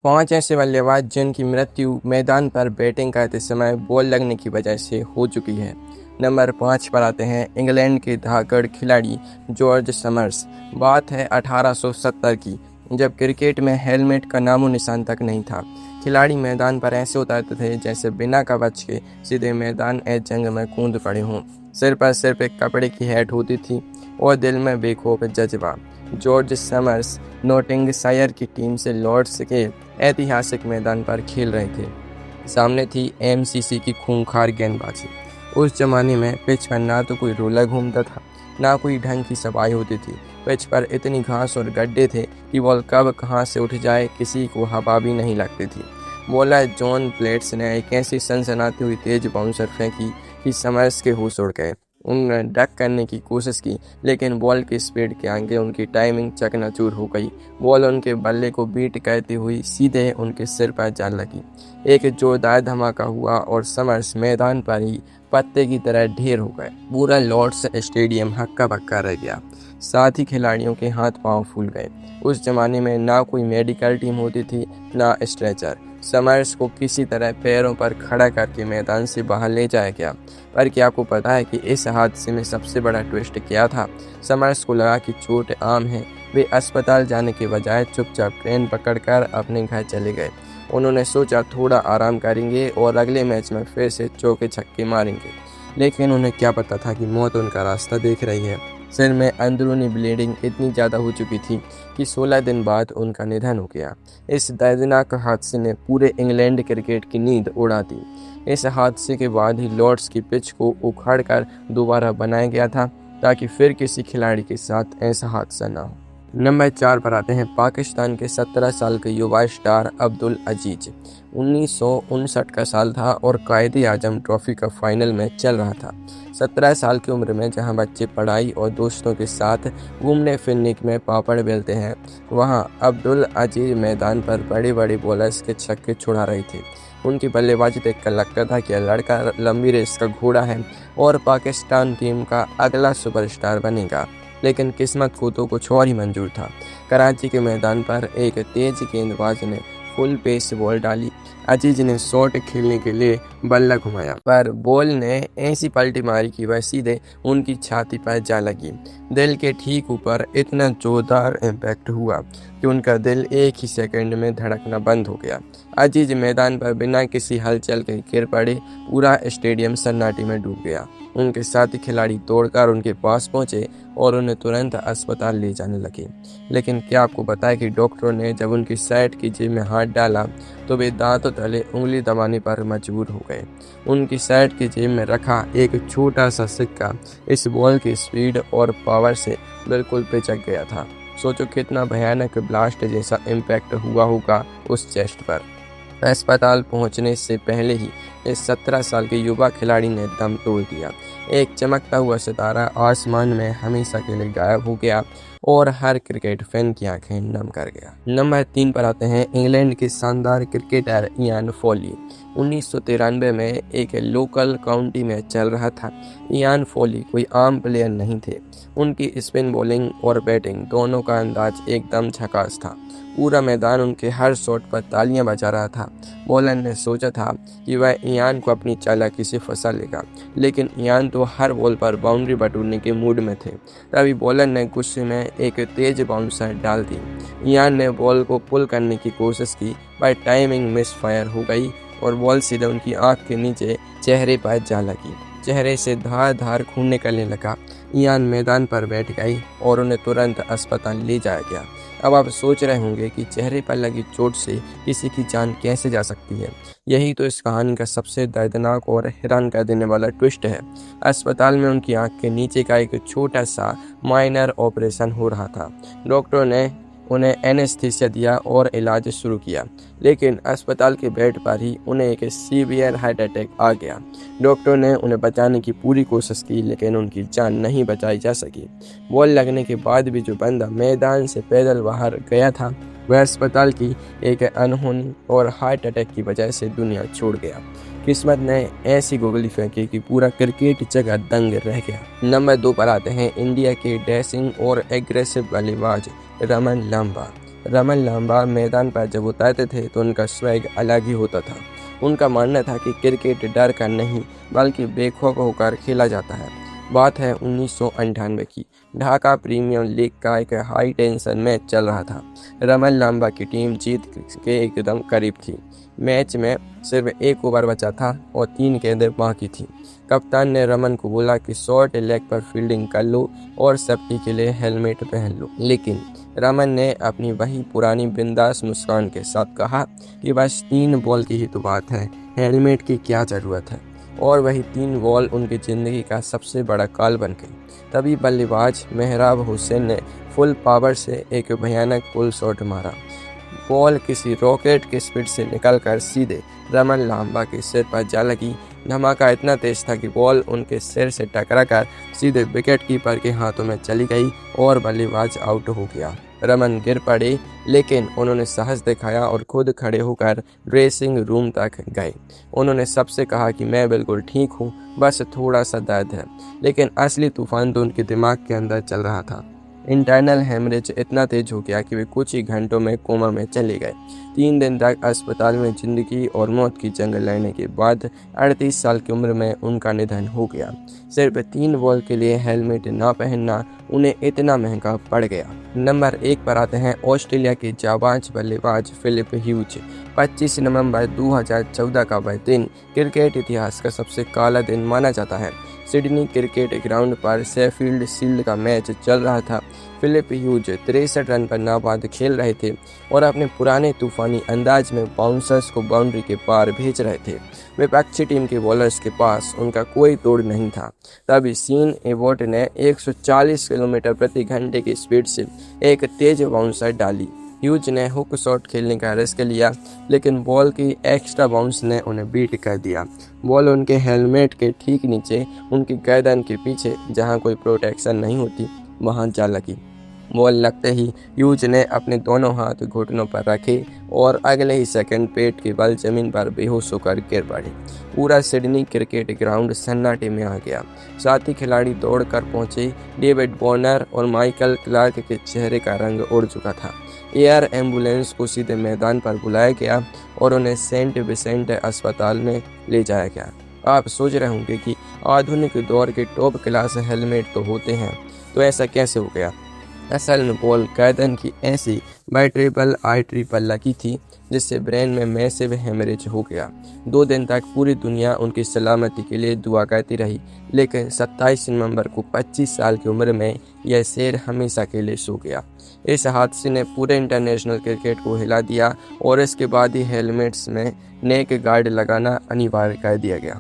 5 ऐसे बल्लेबाज जिनकी मृत्यु मैदान पर बैटिंग करते समय बॉल लगने की वजह से हो चुकी है। नंबर 5 पर आते हैं इंग्लैंड के धाकड़ खिलाड़ी जॉर्ज समर्स। बात है 1870 की, जब क्रिकेट में हेलमेट का नामो निशान तक नहीं था। खिलाड़ी मैदान पर ऐसे उतरते थे जैसे बिना कवच के सीधे मैदान जंग में कूद पड़े हों। सिर पर सिर्फ एक कपड़े की हैट होती थी और दिल में बेखौफ जज्बा। जॉर्ज समर्स नॉटिंगशायर की टीम से लॉर्ड्स के ऐतिहासिक मैदान पर खेल रहे थे। सामने थी एमसीसी की खूंखार गेंदबाजी। उस जमाने में पिच पर ना तो कोई रोलर घूमता था, ना कोई ढंग की सफाई होती थी। पिच पर इतनी घास और गड्ढे थे कि बॉल कब कहाँ से उठ जाए किसी को हवा भी नहीं लगती थी। बॉलर जॉन प्लेट्स ने एक ऐसी सनसनाती हुई तेज बाउंसर फेंकी कि समर्स के होश उड़ गए। उन्होंने डक करने की कोशिश की, लेकिन बॉल की स्पीड के आगे उनकी टाइमिंग चकनाचूर हो गई। बॉल उनके बल्ले को बीट करती हुई सीधे उनके सिर पर जा लगी। एक जोरदार धमाका हुआ और समर्स मैदान पर ही पत्ते की तरह ढेर हो गए। पूरा लॉर्ड्स स्टेडियम हक्का बक्का रह गया। साथ ही खिलाड़ियों के हाथ पांव फूल गए। उस जमाने में ना कोई मेडिकल टीम होती थी, ना स्ट्रेचर। समर्स को किसी तरह पैरों पर खड़ा करके मैदान से बाहर ले जाया गया। पर क्या आपको पता है कि इस हादसे में सबसे बड़ा ट्विस्ट क्या था? समर्स को लगा कि चोट आम है। वे अस्पताल जाने के बजाय चुपचाप ट्रेन पकड़कर अपने घर चले गए। उन्होंने सोचा थोड़ा आराम करेंगे और अगले मैच में फिर से चौके छक्के मारेंगे, लेकिन उन्हें क्या पता था कि मौत उनका रास्ता देख रही है। सिर में अंदरूनी ब्लीडिंग इतनी ज़्यादा हो चुकी थी कि 16 दिन बाद उनका निधन हो गया। इस दर्दनाक हादसे ने पूरे इंग्लैंड क्रिकेट की नींद उड़ा दी। इस हादसे के बाद ही लॉर्ड्स की पिच को उखाड़कर दोबारा बनाया गया था, ताकि फिर किसी खिलाड़ी के साथ ऐसा हादसा ना हो। नंबर 4 पर आते हैं पाकिस्तान के 17 साल के युवा स्टार अब्दुल अजीज। 1959 का साल था और कायदे आजम ट्रॉफी का फाइनल मैच चल रहा था। 17 साल की उम्र में जहां बच्चे पढ़ाई और दोस्तों के साथ घूमने फिरने में पापड़ बेलते हैं, वहां अब्दुल अजीज मैदान पर बड़े बड़े बॉलर्स के छक्के छुड़ा रहे थे। उनकी बल्लेबाजी देखकर लगता था कि यह लड़का लंबी रेस का घोड़ा है और पाकिस्तान टीम का अगला सुपरस्टार बनेगा। लेकिन किस्मत को तो कुछ और ही मंजूर था। कराची के मैदान पर एक तेज गेंदबाज ने फुल पेस बॉल डाली। अजीज ने शॉट खेलने के लिए बल्ला घुमाया, पर बॉल ने ऐसी पलटी मारी कि वह सीधे उनकी छाती पर जा लगी। दिल के ठीक ऊपर इतना जोरदार इम्पैक्ट हुआ कि उनका दिल एक ही सेकंड में धड़कना बंद हो गया। अजीज मैदान पर बिना किसी हलचल के गिर पड़े। पूरा स्टेडियम सन्नाटे में डूब गया। उनके साथी खिलाड़ी दौड़कर उनके पास पहुंचे और उन्हें तुरंत अस्पताल ले जाने लगे। लेकिन क्या आपको पता है कि डॉक्टरों ने जब उनकी शर्ट की जेब में हाथ डाला तो वे दांतों तले उंगली दबाने पर मजबूर हो गए। उनकी शर्ट की जेब में रखा एक छोटा सा सिक्का इस बॉल की स्पीड और पावर से बिल्कुल पिचक गया था। सोचो कितना भयानक ब्लास्ट जैसा इम्पैक्ट हुआ होगा उस चेस्ट पर। अस्पताल पहुंचने से पहले ही इस 17 साल के युवा खिलाड़ी ने दम तोड़ दिया। एक चमकता हुआ सितारा आसमान में हमेशा के लिए गायब हो गया और हर क्रिकेट फैन की आंखें नम कर गया। नंबर 3 पर आते हैं इंग्लैंड के शानदार क्रिकेटर इयान फॉली। 1993 में एक लोकल काउंटी मैच चल रहा था। इयान फॉली कोई आम प्लेयर नहीं थे। उनकी स्पिन बॉलिंग और बैटिंग दोनों का अंदाज एकदम झकास था। पूरा मैदान उनके हर शॉट पर तालियां बजा रहा था। बॉलर ने सोचा था कि वह इयान को अपनी चालाकी से फंसा लेगा, लेकिन इयान तो हर बॉल पर बाउंड्री बटोरने के मूड में थे। तभी बॉलर ने गुस्से में एक तेज बाउंसर डाल दी। इयान ने बॉल को पुल करने की कोशिश की, पर टाइमिंग मिस फायर हो गई और बॉल सीधे उनकी आंख के नीचे चेहरे पर जा लगी। चेहरे से धार धार खून निकलने लगा। इयान मैदान पर बैठ गई और उन्हें तुरंत अस्पताल ले जाया गया। अब आप सोच रहे होंगे कि चेहरे पर लगी चोट से किसी की जान कैसे जा सकती है। यही तो इस कहानी का सबसे दर्दनाक और हैरान कर देने वाला ट्विस्ट है। अस्पताल में उनकी आंख के नीचे का एक छोटा सा माइनर ऑपरेशन हो रहा था। डॉक्टरों ने उन्हें एनेस्थीसिया दिया और इलाज शुरू किया, लेकिन अस्पताल के बेड पर ही उन्हें एक सीवियर हार्ट अटैक आ गया। डॉक्टरों ने उन्हें बचाने की पूरी कोशिश की, लेकिन उनकी जान नहीं बचाई जा सकी। बॉल लगने के बाद भी जो बंदा मैदान से पैदल बाहर गया था, वह अस्पताल की एक अनहोनी और हार्ट अटैक की वजह से दुनिया छोड़ गया। किस्मत ने ऐसी गोगली फेंकी कि पूरा क्रिकेट जगह दंग रह गया। नंबर 2 पर आते हैं इंडिया के डैशिंग और एग्रेसिव बल्लेबाज रमन लांबा। रमन लांबा मैदान पर जब उतरते थे तो उनका स्वैग अलग ही होता था। उनका मानना था कि क्रिकेट डर कर नहीं बल्कि बेखौफ होकर खेला जाता है। बात है 1998 की। ढाका प्रीमियर लीग का एक हाई टेंशन मैच चल रहा था। रमन लांबा की टीम जीत के एकदम करीब थी। मैच में सिर्फ एक ओवर बचा था और 3 गेंदें बाकी थी। कप्तान ने रमन को बोला कि शॉर्ट लेग पर फील्डिंग कर लो और सेफ्टी के लिए हेलमेट पहन लो, लेकिन रमन ने अपनी वही पुरानी बिंदास मुस्कान के साथ कहा कि बस 3 बॉल की ही तो बात है, हेलमेट की क्या ज़रूरत है। और वही 3 बॉल उनकी ज़िंदगी का सबसे बड़ा काल बन गई। तभी बल्लेबाज मेहराब हुसैन ने फुल पावर से एक भयानक पुल शॉट मारा। बॉल किसी रॉकेट की स्पीड से निकलकर सीधे रमन लांबा के सिर पर जा लगी। धमाका इतना तेज था कि बॉल उनके सिर से टकराकर सीधे विकेट कीपर के हाथों में चली गई और बल्लेबाज आउट हो गया। रमन गिर पड़े, लेकिन उन्होंने साहस दिखाया और खुद खड़े होकर ड्रेसिंग रूम तक गए। उन्होंने सबसे कहा कि मैं बिल्कुल ठीक हूँ, बस थोड़ा सा दर्द है। लेकिन असली तूफान तो उनके दिमाग के अंदर चल रहा था। इंटरनल हेमरेज इतना तेज हो गया कि वे कुछ ही घंटों में कोमा में चले गए। 3 दिन तक अस्पताल में जिंदगी और मौत की जंग लड़ने के बाद 38 साल की उम्र में उनका निधन हो गया। सिर्फ 3 बॉल के लिए हेलमेट ना पहनना उन्हें इतना महंगा पड़ गया। नंबर 1 पर आते हैं ऑस्ट्रेलिया के जाबाज बल्लेबाज फिलिप ह्यूज। 25 नवंबर 2014 का वह दिन क्रिकेट इतिहास का सबसे काला दिन माना जाता है। सिडनी क्रिकेट ग्राउंड पर शेफील्ड शील्ड का मैच चल रहा था। फिलिप ह्यूज 63 रन पर नाबाद खेल रहे थे और अपने पुराने तूफानी अंदाज में बाउंसर्स को बाउंड्री के पार भेज रहे थे। विपक्षी टीम के बॉलर्स के पास उनका कोई तोड़ नहीं था। तभी सीन एबॉट ने 140 किलोमीटर प्रति घंटे की स्पीड से एक तेज बाउंसर डाली। ह्यूज ने हुक शॉट खेलने का रिस्क लिया, लेकिन बॉल की एक्स्ट्रा बाउंस ने उन्हें बीट कर दिया। बॉल उनके हेलमेट के ठीक नीचे, उनकी गर्दन के पीछे जहां कोई प्रोटेक्शन नहीं होती, वहां जा लगी। बॉल लगते ही ह्यूज ने अपने दोनों हाथ घुटनों पर रखे और अगले ही सेकंड पेट के बल जमीन पर बेहोश होकर गिर पड़े। पूरा सिडनी क्रिकेट ग्राउंड सन्नाटे में आ गया। साथी खिलाड़ी दौड़कर पहुंचे। डेविड वार्नर और माइकल क्लार्क के चेहरे का रंग उड़ चुका था। एयर एम्बुलेंस को सीधे मैदान पर बुलाया गया और उन्हें सेंट विसेंट अस्पताल में ले जाया गया। आप सोच रहे होंगे कि आधुनिक दौर के टॉप क्लास हेलमेट तो होते हैं, तो ऐसा कैसे हो गया। असल में बॉल गर्दन की ऐसी वर्टेब्रल आर्टरी पर लगी थी जिससे ब्रेन में मैसिव हेमरेज हो गया। 2 दिन तक पूरी दुनिया उनकी सलामती के लिए दुआ करती रही, लेकिन 27 नवंबर को 25 साल की उम्र में यह शेर हमेशा के लिए सो गया। इस हादसे ने पूरे इंटरनेशनल क्रिकेट को हिला दिया और इसके बाद ही हेलमेट्स में नेक गार्ड लगाना अनिवार्य कर दिया गया।